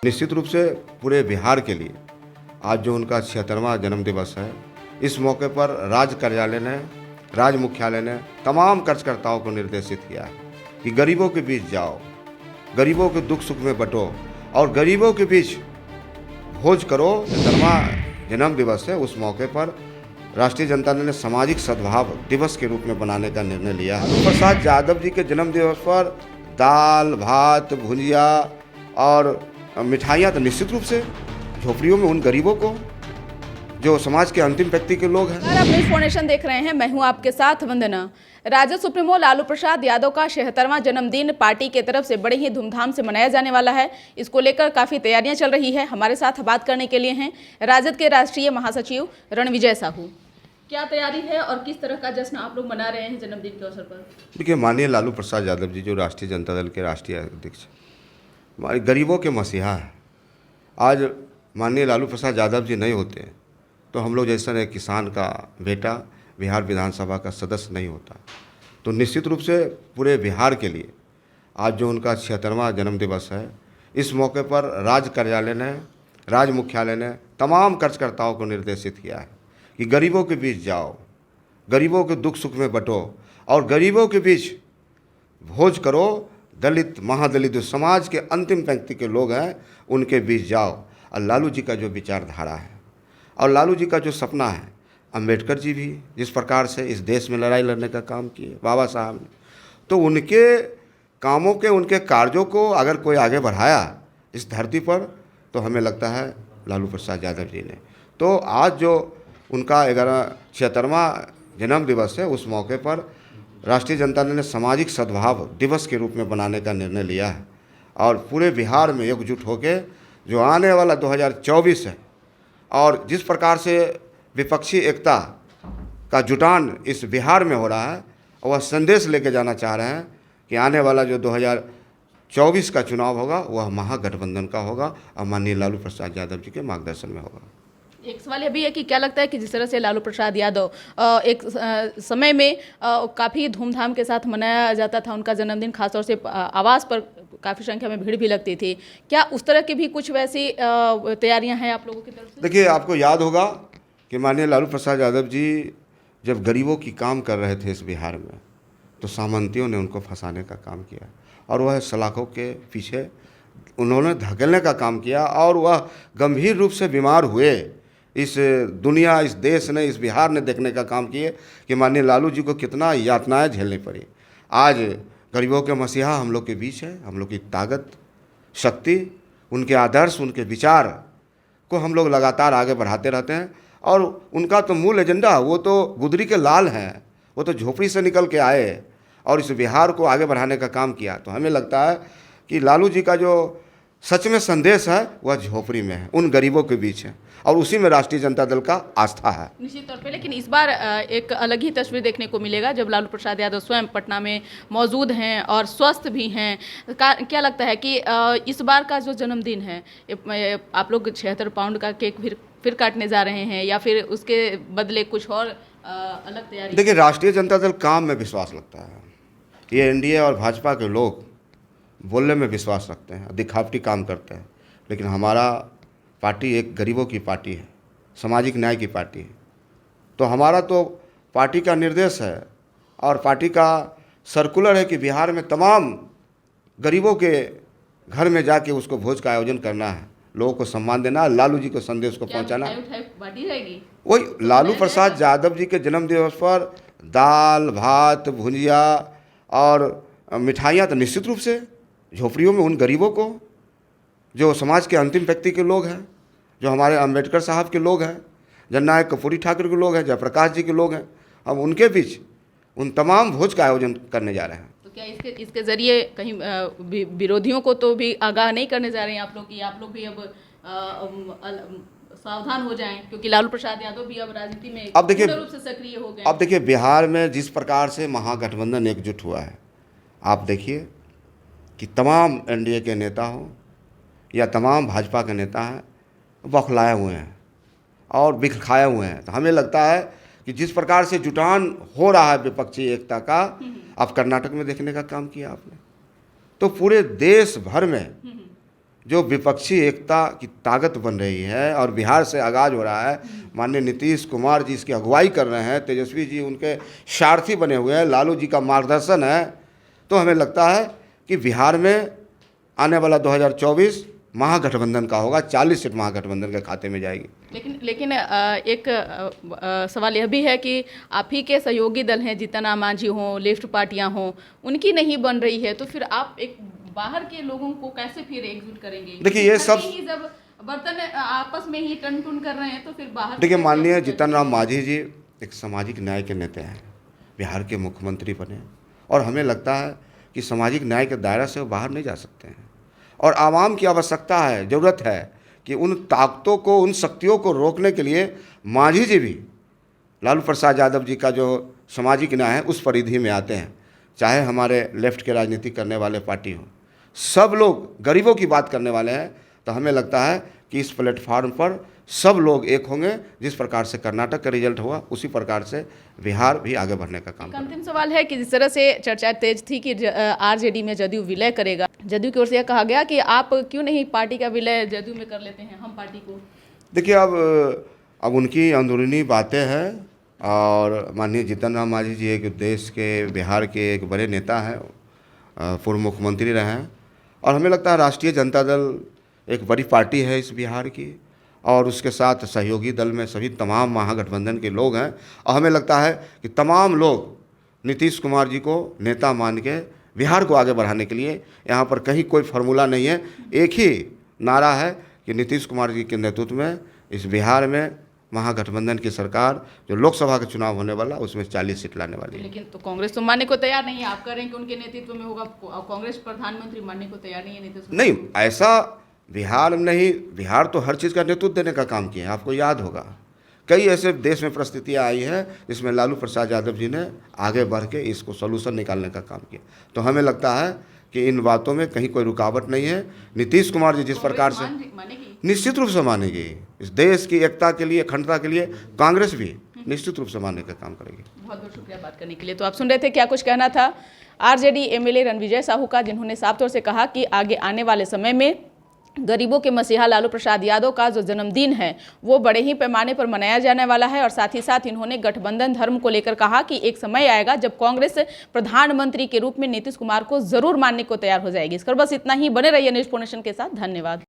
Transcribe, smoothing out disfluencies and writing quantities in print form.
निश्चित रूप से पूरे बिहार के लिए आज जो उनका 76वां जन्म दिवस है, इस मौके पर राज्य कार्यालय ने, राज्य मुख्यालय ने तमाम कार्यकर्ताओं को निर्देशित किया है कि गरीबों के बीच जाओ, गरीबों के दुख सुख में बंटो और गरीबों के बीच भोज करो। 76वां जन्म दिवस है, उस मौके पर राष्ट्रीय जनता दल ने सामाजिक सद्भाव दिवस के रूप में बनाने का निर्णय लिया है। लालू प्रसाद यादव जी के जन्म दिवस पर दाल भात भुजिया और मिठाइयाँ तो निश्चित रूप से झोपड़ियों में उन गरीबों को, जो समाज के अंतिम व्यक्ति के लोग हैं। आप न्यूज़ फाउंडेशन देख रहे हैं, मैं हूं आपके साथ वंदना। राजद सुप्रीमो लालू प्रसाद यादव का 76वां जन्मदिन पार्टी की तरफ से बड़े ही धूमधाम से मनाया जाने वाला है। इसको लेकर काफी तैयारियां चल रही है। हमारे साथ बात करने के लिए हैं राजद के राष्ट्रीय महासचिव रणविजय साहू। क्या तैयारी है और किस तरह का जश्न आप लोग मना रहे हैं जन्मदिन के अवसर पर? देखिए, माननीय लालू प्रसाद यादव जी जो राष्ट्रीय जनता दल के राष्ट्रीय अध्यक्ष, हमारे गरीबों के मसीहा हैं। आज माननीय लालू प्रसाद यादव जी नहीं होते तो हम लोग जैसा एक किसान का बेटा बिहार विधानसभा का सदस्य नहीं होता। तो निश्चित रूप से पूरे बिहार के लिए आज जो उनका 76वां जन्म दिवस है, इस मौके पर राज्य कार्यालय ने, राज्य मुख्यालय ने तमाम कार्यकर्ताओं को निर्देशित किया है कि गरीबों के बीच जाओ, गरीबों के दुख सुख में बंटो और गरीबों के बीच भोज करो। दलित, महादलित, जो समाज के अंतिम पंक्ति के लोग हैं, उनके बीच जाओ। और लालू जी का जो विचारधारा है और लालू जी का जो सपना है, अंबेडकर जी भी जिस प्रकार से इस देश में लड़ाई लड़ने का काम किए, बाबा साहब ने, तो उनके कामों के, उनके कार्यों को अगर कोई आगे बढ़ाया इस धरती पर, तो हमें लगता है लालू प्रसाद यादव जी ने। तो आज जो उनका 76वां जन्म दिवस है, उस मौके पर राष्ट्रीय जनता दल ने सामाजिक सद्भाव दिवस के रूप में बनाने का निर्णय लिया है और पूरे बिहार में एकजुट होकर जो आने वाला 2024 है और जिस प्रकार से विपक्षी एकता का जुटान इस बिहार में हो रहा है, वह संदेश लेके जाना चाह रहे हैं कि आने वाला जो 2024 का चुनाव होगा वह महागठबंधन का होगा और माननीय लालू प्रसाद यादव जी के मार्गदर्शन में होगा। एक सवाल यह भी है कि क्या लगता है कि जिस तरह से लालू प्रसाद यादव एक समय में काफ़ी धूमधाम के साथ मनाया जाता था उनका जन्मदिन, खासतौर से आवास पर काफ़ी संख्या में भीड़ भी लगती थी, क्या उस तरह की भी कुछ वैसी तैयारियां हैं आप लोगों की तरफ से? देखिए, आपको याद होगा कि माननीय लालू प्रसाद यादव जी जब गरीबों की काम कर रहे थे इस बिहार में, तो सामंतियों ने उनको फंसाने का काम किया और वह सलाखों के पीछे उन्होंने धकेलने का काम किया और वह गंभीर रूप से बीमार हुए। इस दुनिया, इस देश ने, इस बिहार ने देखने का काम किए कि माननीय लालू जी को कितना यातनाएं झेलनी पड़ी। आज गरीबों के मसीहा हम लोग के बीच है। हम लोग की ताकत, शक्ति, उनके आदर्श, उनके विचार को हम लोग लगातार आगे बढ़ाते रहते हैं और उनका तो मूल एजेंडा, वो तो गुदरी के लाल हैं, वो तो झोपड़ी से निकल के आए और इस बिहार को आगे बढ़ाने का काम किया। तो हमें लगता है कि लालू जी का जो सच में संदेश है वह झोपड़ी में है, उन गरीबों के बीच है और उसी में राष्ट्रीय जनता दल का आस्था है निश्चित तौर पे। लेकिन इस बार एक अलग ही तस्वीर देखने को मिलेगा जब लालू प्रसाद यादव स्वयं पटना में मौजूद हैं और स्वस्थ भी हैं। क्या लगता है कि इस बार का जो जन्मदिन है, आप लोग 76 पाउंड का केक फिर काटने जा रहे हैं या फिर उसके बदले कुछ और अलग तैयारी? देखिए, राष्ट्रीय जनता दल काम में विश्वास रखता है। ये एनडीए और भाजपा के लोग बोलने में विश्वास रखते हैं, दिखावटी काम करते हैं, लेकिन हमारा पार्टी एक गरीबों की पार्टी है, सामाजिक न्याय की पार्टी है। तो हमारा तो पार्टी का निर्देश है और पार्टी का सर्कुलर है कि बिहार में तमाम गरीबों के घर में जाके उसको भोज का आयोजन करना है, लोगों को सम्मान देना, लालू जी को संदेश को पहुंचाना। वही लालू प्रसाद यादव जी के जन्म दिवस पर दाल भात भुजिया और मिठाइयाँ तो निश्चित रूप से झोपड़ियों में उन गरीबों को, जो समाज के अंतिम व्यक्ति के लोग हैं, जो हमारे अंबेडकर साहब के लोग हैं, जननायक कर्पूरी ठाकुर के लोग हैं, जयप्रकाश जी के लोग हैं, हम उनके बीच उन तमाम भोज का आयोजन करने जा रहे हैं। तो क्या इसके जरिए कहीं विरोधियों को तो भी आगाह नहीं करने जा रहे हैं आप लोग कि आप लोग भी अब सावधान हो जाएं, क्योंकि लालू प्रसाद यादव भी अब राजनीति में पूर्ण रूप से सक्रिय हो गए? अब देखिए, बिहार में जिस प्रकार से महागठबंधन एकजुट हुआ है, आप देखिए कि तमाम एनडीए के नेता हों या तमाम भाजपा के नेता हैं, बौखलाए हुए हैं और बिखराए हुए हैं। तो हमें लगता है कि जिस प्रकार से जुटान हो रहा है विपक्षी एकता का, अब कर्नाटक में देखने का काम किया आपने, तो पूरे देश भर में जो विपक्षी एकता की ताकत बन रही है और बिहार से आगाज हो रहा है। माननीय नीतीश कुमार जी इसकी अगुवाई कर रहे हैं, तेजस्वी जी उनके सारथी बने हुए हैं, लालू जी का मार्गदर्शन है। तो हमें लगता है कि बिहार में आने वाला 2024 महागठबंधन का होगा, 40 सीट महागठबंधन के खाते में जाएगी। लेकिन एक सवाल यह भी है कि आप ही के सहयोगी दल हैं, जीतन राम मांझी हों, लेफ्ट पार्टियां हों, उनकी नहीं बन रही है, तो फिर आप एक बाहर के लोगों को कैसे फिर एकजुट करेंगे? देखिए ये सब जब बर्तन आपस में ही टन टुन कर रहे हैं तो फिर बाहर। देखिए माननीय जीतन राम मांझी जी एक सामाजिक न्याय के नेता हैं, बिहार के मुख्यमंत्री बने, और हमें लगता है कि सामाजिक न्याय के दायरा से वो बाहर नहीं जा सकते हैं। और आवाम की आवश्यकता है, ज़रूरत है कि उन ताकतों को, उन शक्तियों को रोकने के लिए मांझी जी भी लालू प्रसाद यादव जी का जो सामाजिक न्याय है उस परिधि में आते हैं। चाहे हमारे लेफ्ट के राजनीति करने वाले पार्टी हो, सब लोग गरीबों की बात करने वाले हैं। तो हमें लगता है कि इस प्लेटफार्म पर सब लोग एक होंगे। जिस प्रकार से कर्नाटक का रिजल्ट हुआ उसी प्रकार से बिहार भी आगे बढ़ने का काम करेगा। अंतिम सवाल है कि जिस तरह से चर्चा तेज थी कि आरजेडी में जदयू विलय करेगा, जदयू की ओर से यह कहा गया कि आप क्यों नहीं पार्टी का विलय जदयू में कर लेते हैं, हम पार्टी को। देखिए अब उनकी अंदरूनी बातें हैं, और माननीय जीतन राम मांझी जी एक देश के, बिहार के एक बड़े नेता हैं, पूर्व मुख्यमंत्री रहे हैं, और हमें लगता है राष्ट्रीय जनता दल एक बड़ी पार्टी है इस बिहार की, और उसके साथ सहयोगी दल में सभी तमाम महागठबंधन के लोग हैं। और हमें लगता है कि तमाम लोग नीतीश कुमार जी को नेता मान के बिहार को आगे बढ़ाने के लिए, यहाँ पर कहीं कोई फार्मूला नहीं है, एक ही नारा है कि नीतीश कुमार जी के नेतृत्व में इस बिहार में महागठबंधन की सरकार, जो लोकसभा का चुनाव होने वाला उसमें 40 सीट लाने वाली है। लेकिन तो कांग्रेस तो मानने को तैयार नहीं है। आप कह रहे हैं कि उनके नेतृत्व में होगा, कांग्रेस प्रधानमंत्री मानने को तैयार नहीं है नीतीश कुमार। नहीं, ऐसा बिहार में नहीं, बिहार तो हर चीज़ का नेतृत्व देने का काम किया है। आपको याद होगा कई ऐसे देश में परिस्थितियाँ आई हैं जिसमें लालू प्रसाद यादव जी ने आगे बढ़ के इसको सोल्यूशन निकालने का काम किया। तो हमें लगता है कि इन बातों में कहीं कोई रुकावट नहीं है। नीतीश कुमार जी जिस प्रकार से, निश्चित रूप से मानेगी, इस देश की एकता के लिए, अखंडता के लिए कांग्रेस भी निश्चित रूप से मानने का काम करेगी। बहुत बहुत शुक्रिया बात करने के लिए। तो आप सुन रहे थे क्या कुछ कहना था आरजेडी एमएलए रणविजय साहू का, जिन्होंने साफ तौर से कहा कि आगे आने वाले समय में गरीबों के मसीहा लालू प्रसाद यादव का जो जन्मदिन है वो बड़े ही पैमाने पर मनाया जाने वाला है। और साथ ही साथ इन्होंने गठबंधन धर्म को लेकर कहा कि एक समय आएगा जब कांग्रेस प्रधानमंत्री के रूप में नीतीश कुमार को जरूर मानने को तैयार हो जाएगी। इस पर बस इतना ही। बने रहिए न्यूज़ पोनेशन के साथ। धन्यवाद।